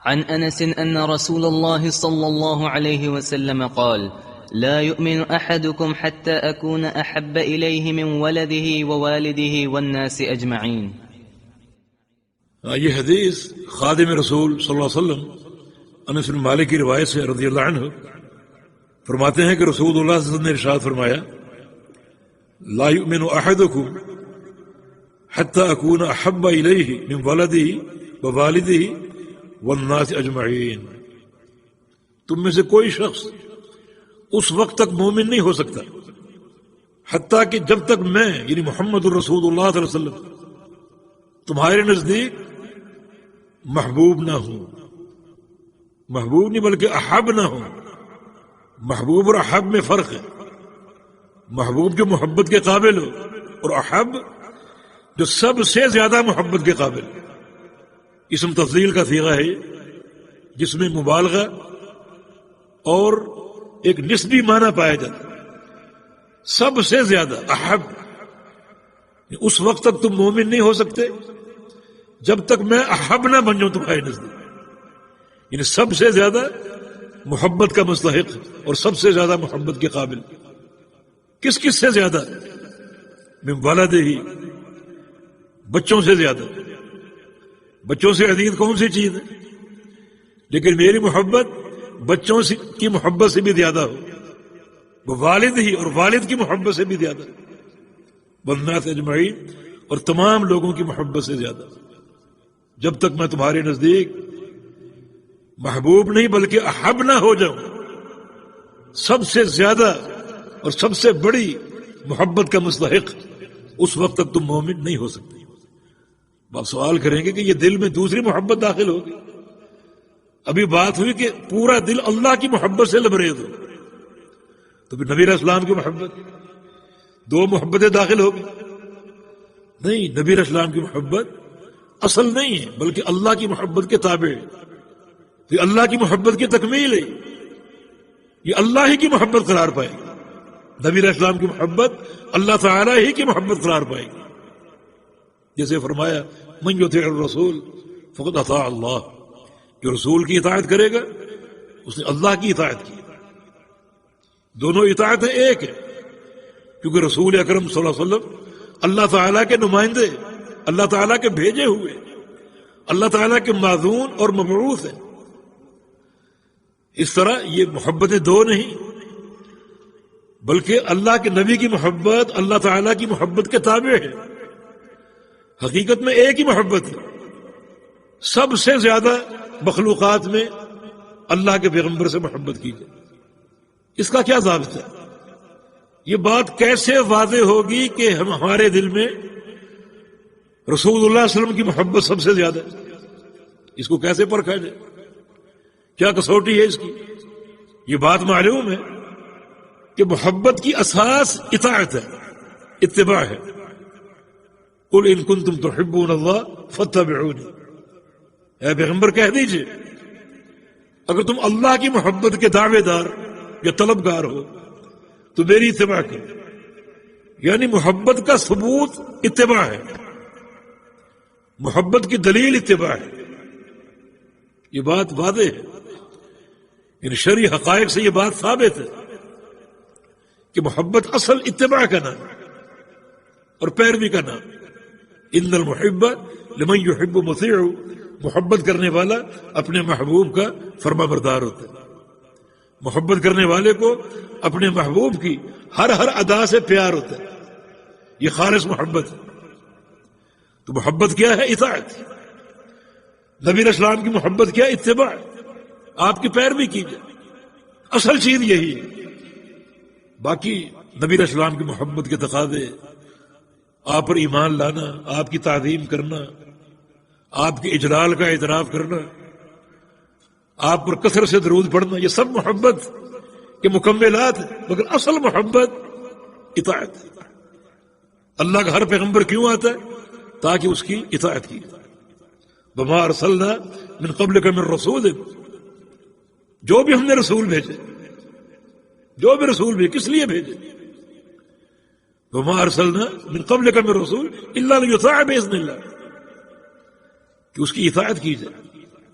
عن أنس أن رسول الله صلى الله عليه وسلم قال: لا يؤمن أحدكم حتى أكون أحب إليه من ولده ووالده والناس أجمعين. یہ حدیث خادم رسول صلی اللہ علیہ وسلم انس بن مالک کی روایت سے رضی اللہ عنہ فرماتے ہیں کہ رسول اللہ صلی اللہ علیہ وسلم نے ارشاد فرمایا: لا يؤمن أحدكم حتى أكون أحب إليه من ولده ووالده والناس أجمعين. تم میں سے کوئی شخص اس وقت تک مومن نہیں ہو سکتا حتیٰ کہ جب تک میں یعنی محمد الرسول اللہ صلی اللہ علیہ وسلم تمہارے نزدیک محبوب نہ ہوں. محبوب نہیں بلکہ احب نہ ہوں. محبوب اور احب میں فرق ہے. محبوب جو محبت کے قابل ہو اور احب جو سب سے زیادہ محبت کے قابل. اسم تفضیل کا صیغہ ہے جس میں مبالغہ اور ایک نسبی معنی پایا جاتا ہے. سب سے زیادہ احب. اس وقت تک تم مومن نہیں ہو سکتے جب تک میں احب نہ بن جاؤں تمہارے نزدیک. یعنی سب سے زیادہ محبت کا مستحق اور سب سے زیادہ محبت کے قابل. کس کس سے زیادہ؟ من ولدہ، بچوں سے زیادہ. بچوں سے عزیز کون سی چیز ہے؟ لیکن میری محبت بچوں کی محبت سے بھی زیادہ ہو. وہ والد ہی اور والد کی محبت سے بھی زیادہ. والناس اجمعین، اور تمام لوگوں کی محبت سے زیادہ. جب تک میں تمہارے نزدیک محبوب نہیں بلکہ احب نہ ہو جاؤں، سب سے زیادہ اور سب سے بڑی محبت کا مستحق، اس وقت تک تم مومن نہیں ہو سکتے. آپ سوال کریں گے کہ یہ دل میں دوسری محبت داخل ہوگی. ابھی بات ہوئی کہ پورا دل اللہ کی محبت سے لبریز ہو، تو پھر نبی علیہ السلام کی محبت، دو محبتیں داخل ہوگی. نہیں، نبی علیہ السلام کی محبت اصل نہیں ہے بلکہ اللہ کی محبت کے تابع ہے. یہ اللہ کی محبت کی تکمیل ہے. یہ اللہ ہی کی محبت قرار پائے گی. نبی علیہ السلام کی محبت اللہ تعالی ہی کی محبت قرار پائے گی. جیسے فرمایا: من یطیع الرسول فقد اطاع اللہ. جو رسول کی اطاعت کرے گا اس نے اللہ کی اطاعت کی. دونوں اطاعتیں ایک ہے، کیونکہ رسول اکرم صلی اللہ علیہ وسلم اللہ تعالیٰ کے نمائندے، اللہ تعالیٰ کے بھیجے ہوئے، اللہ تعالیٰ کے معذون اور مبعوث ہیں. اس طرح یہ محبتیں دو نہیں بلکہ اللہ کے نبی کی محبت اللہ تعالیٰ کی محبت کے تابع ہے. حقیقت میں ایک ہی محبت ہے. سب سے زیادہ مخلوقات میں اللہ کے پیغمبر سے محبت کی جائے. اس کا کیا ضابطہ ہے؟ یہ بات کیسے واضح ہوگی کہ ہمارے دل میں رسول اللہ صلی اللہ علیہ وسلم کی محبت سب سے زیادہ ہے؟ اس کو کیسے پرکھا جائے؟ کیا کسوٹی ہے اس کی؟ یہ بات معلوم ہے کہ محبت کی اساس اطاعت ہے، اتباع ہے. قل ان کنتم تحبون اللہ فاتبعونی. اے پیغمبر کہہ دیجئے اگر تم اللہ کی محبت کے دعوے دار یا طلبگار ہو تو میری اتباع کرو. یعنی محبت کا ثبوت اتباع ہے، محبت کی دلیل اتباع ہے. یہ بات واضح ہے. یعنی شرعی حقائق سے یہ بات ثابت ہے کہ محبت اصل اتباع کا نام اور پیروی کا نام. ان المحب لمن يحب مطیع. محبت کرنے والا اپنے محبوب کا فرما بردار ہوتا ہے. محبت کرنے والے کو اپنے محبوب کی ہر ادا سے پیار ہوتا ہے. یہ خالص محبت ہے. تو محبت کیا ہے؟ اطاعت. نبی علیہ السلام کی محبت کیا؟ اتباع. آپ کی پیروی کیجیے. اصل چیز یہی ہے. باقی نبی علیہ السلام کی محبت کے تقاضے، آپ پر ایمان لانا، آپ کی تعظیم کرنا، آپ کے اجلال کا اعتراف کرنا، آپ پر کثرت سے درود پڑھنا، یہ سب محبت کے مکملات ہیں. مگر اصل محبت اطاعت. اللہ کا ہر پیغمبر کیوں آتا ہے؟ تاکہ اس کی اطاعت کی. وما ارسلنا من قبلک من رسول. جو بھی ہم نے رسول بھیجے، جو بھی رسول بھی کس لیے بھیجے؟ وما ارسلنا من قبلک من رسول الا لیطاع باذن اللہ، کہ اس کی اطاعت کی جائے.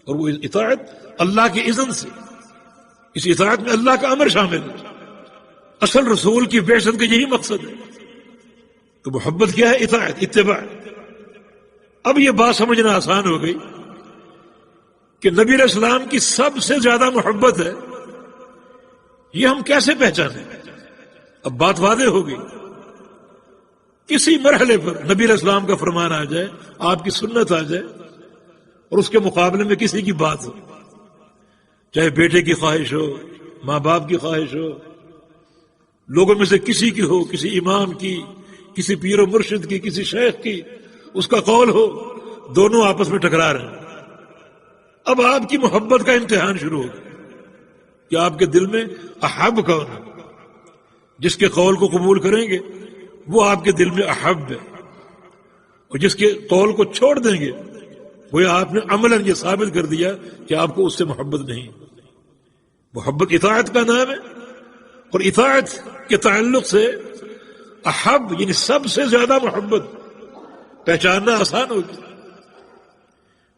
اور وہ اطاعت اللہ کی اذن سے، اس اطاعت میں اللہ کا امر شامل ہے۔ اصل رسول کی بعثت کا یہی مقصد ہے۔ تو محبت کیا ہے؟ اطاعت، اتباع۔ اب یہ بات سمجھنا آسان ہو گئی کہ نبی علیہ السلام کی سب سے زیادہ محبت ہے، یہ ہم کیسے پہچانیں؟ اب بات واضح ہو گئی۔ کسی مرحلے پر نبی علیہ السلام کا فرمان آ جائے، آپ کی سنت آ جائے، اور اس کے مقابلے میں کسی کی بات ہو، چاہے بیٹے کی خواہش ہو، ماں باپ کی خواہش ہو، لوگوں میں سے کسی کی ہو، کسی امام کی، کسی پیر و مرشد کی، کسی شیخ کی، اس کا قول ہو، دونوں آپس میں ٹکرا رہے ہیں۔ اب آپ کی محبت کا امتحان شروع ہوگا کہ آپ کے دل میں احب کون ہے۔ جس کے قول کو قبول کریں گے وہ آپ کے دل میں احب ہے، اور جس کے قول کو چھوڑ دیں گے وہ آپ نے عملاً یہ ثابت کر دیا کہ آپ کو اس سے محبت نہیں۔ محبت اطاعت کا نام ہے، اور اطاعت کے تعلق سے احب یعنی سب سے زیادہ محبت پہچاننا آسان ہوگی۔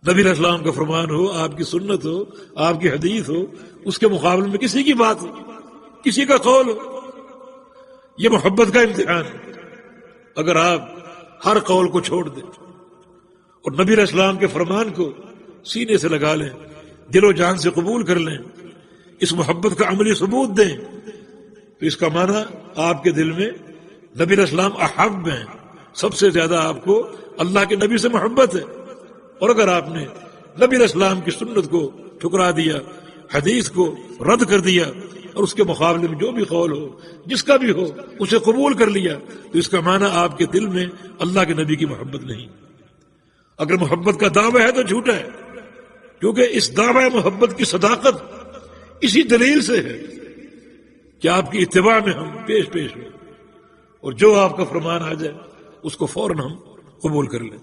نبی علیہ السلام کا فرمان ہو، آپ کی سنت ہو، آپ کی حدیث ہو، اس کے مقابلے میں کسی کی بات ہو، کسی کا قول ہو، یہ محبت کا امتحان ہے۔ اگر آپ ہر قول کو چھوڑ دیں اور نبی علیہ السلام کے فرمان کو سینے سے لگا لیں، دل و جان سے قبول کر لیں، اس محبت کا عملی ثبوت دیں، تو اس کا معنی آپ کے دل میں نبی علیہ السلام احب ہیں، سب سے زیادہ آپ کو اللہ کے نبی سے محبت ہے۔ اور اگر آپ نے نبی علیہ السلام کی سنت کو ٹھکرا دیا، حدیث کو رد کر دیا، اور اس کے مقابلے میں جو بھی قول ہو، جس کا بھی ہو، اسے قبول کر لیا، تو اس کا معنی آپ کے دل میں اللہ کے نبی کی محبت نہیں۔ اگر محبت کا دعویٰ ہے تو جھوٹا ہے، کیونکہ اس دعویٰ محبت کی صداقت اسی دلیل سے ہے کہ آپ کی اتباع میں ہم پیش ہوں، اور جو آپ کا فرمان آ جائے اس کو فوراً ہم قبول کر لیں۔